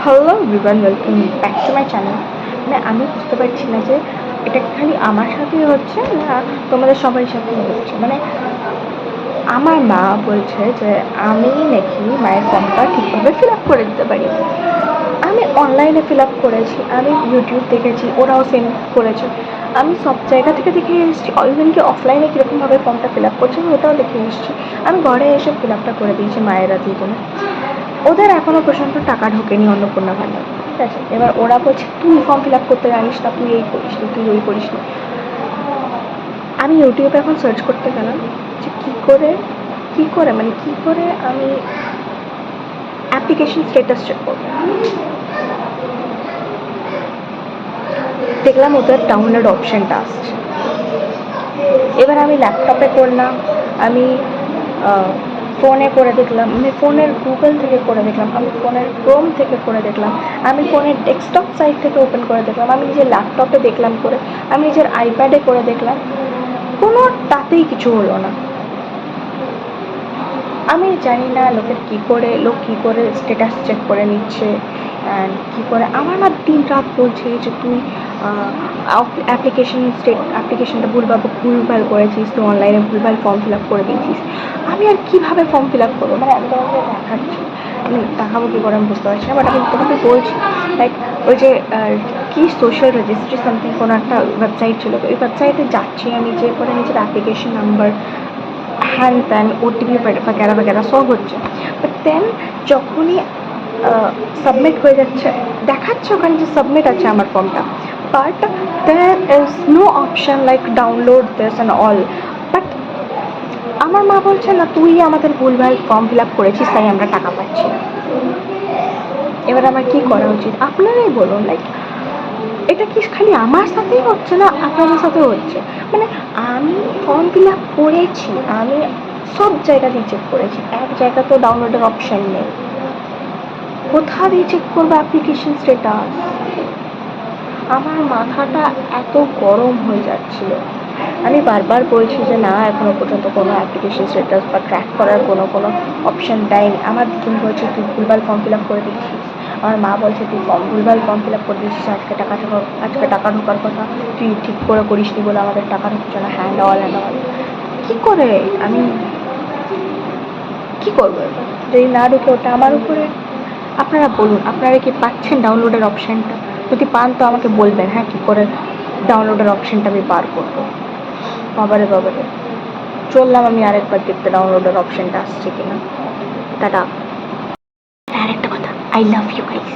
Hello everyone, welcome back to my channel. মানে আমি বুঝতে পারছি না যে এটা খালি আমার সাথেই হচ্ছে না তোমাদের সবারই সাথেই হচ্ছে। মানে আমার মা বলছে যে আমি নাকি মায়ের ফর্মটা ঠিকভাবে ফিল আপ করে দিতে পারি। আমি অনলাইনে ফিল আপ করেছি, আমি ইউটিউব দেখেছি, ওরাও সেম করেছে। আমি সব জায়গা থেকে দেখে এসেছি, ইভেন কি অফলাইনে কীরকমভাবে ফর্মটা ফিল আপ করছে আমি ওটাও দেখে এসেছি। আমি ঘরে এসে ফিল আপটা করে দিয়েছি মায়েরা দিয়ে দিলে। ওদের এখনও পর্যন্ত টাকা ঢোকেনি অন্নপূর্ণা ভাণ্ডার, ঠিক আছে। এবার ওরা বলছে তুই ফর্ম ফিল আপ করতে জানিস না, তুই এই করিস নি, তুই ওই করিস নি। আমি ইউটিউবে এখন সার্চ করতে গেলাম যে কী করে আমি অ্যাপ্লিকেশন স্ট্যাটাস চেক করবো। দেখলাম ওদের ডাউনলোড অপশানটা আসছে। এবার আমি ল্যাপটপে করলাম, আমি ফোনে করে দেখলাম, আমি ফোনের গুগল থেকে করে দেখলাম, আমি ফোনের ক্রোম থেকে করে দেখলাম, আমি ফোনের ডেস্কটপ সাইট থেকে ওপেন করে দেখলাম, আমি নিজের ল্যাপটপে দেখলাম করে, আমি নিজের আইপ্যাডে করে দেখলাম, কোনোটাতেই কিছু হলো না। আমি জানি না লোক কী করে স্ট্যাটাস চেক করে নিচ্ছে অ্যান্ড কী করে। আমার মা দিন রাত বলছে যে তুই অ্যাপ্লিকেশনটা ভুলভাল করেছিস, তুই অনলাইনে ভুলভাল ফর্ম ফিল আপ করে দিয়েছিস। আমি আর কীভাবে ফর্ম ফিল আপ করবো? মানে আমি তোমাকে দেখাচ্ছি, আমি দেখাবো কী করে আমি বুঝতে পারছি না, বাট আমি তোমাকে বলছি লাইক ওই যে কি সোশ্যাল রেজিস্ট্রি সামথিং কোনো একটা ওয়েবসাইট ছিল, তো ওই ওয়েবসাইটে যাচ্ছি আমি, যে করে নিজের অ্যাপ্লিকেশন নাম্বার হ্যান ত্যান ওটিপি বাগেরা সব হচ্ছে। বাট দেন যখনই সাবমিট হয়ে যাচ্ছে দেখাচ্ছে ওখানে যে সাবমিট আছে আমার ফর্মটা, but there is no option like download this and all. But আমার মা বলছে না তুই আমাদের ভুলভাল ফর্ম ফিল আপ করেছিস তাই আমরা টাকা পাচ্ছি না। এবার আমার কী করা উচিত আপনারাই বলুন। লাইক এটা কি খালি আমার সাথেই হচ্ছে না আপনাদের সাথেও হচ্ছে? মানে আমি ফর্ম ফিল আপ করেছি, আমি সব জায়গা দিয়ে চেক করেছি, এক জায়গা তো ডাউনলোডের অপশান নেই। কোথা দিয়ে চেক করবো অ্যাপ্লিকেশন স্ট্যাটাস? আমার মাথাটা এত গরম হয়ে যাচ্ছিল। আমি বারবার বলছি যে না, এখনও পর্যন্ত কোনো অ্যাপ্লিকেশন স্ট্যাটাস বা ট্র্যাক করার কোনো অপশান দেয়নি। আমার দিদিন বলছে তুই ভুলভাল ফর্ম ফিল আপ করে দিচ্ছিস, আমার মা বলছে তুই ভুলভাল ফর্ম ফিল আপ করে দিচ্ছিস, আজকে টাকা ঢোকার কথা, তুই ঠিক করে করিস নি বলে আমাদের টাকা ঢুকছে না, হ্যান্ড অল। কী করে আমি কী করবো এবার? যদি না ঢুকে ওটা আমার উপরে। আপনারা বলুন, আপনারা কি পাচ্ছেন ডাউনলোডের অপশানটা? যদি পান তো আমাকে বলবেন, হ্যাঁ কী করে ডাউনলোডের অপশানটা আমি বার করবো। বাবারে চললাম আমি আরেকবার দেখতে ডাউনলোডের অপশানটা আসছে কিনা। টাটা। আরেকটা কথা, আই লাভ ইউ গাইস।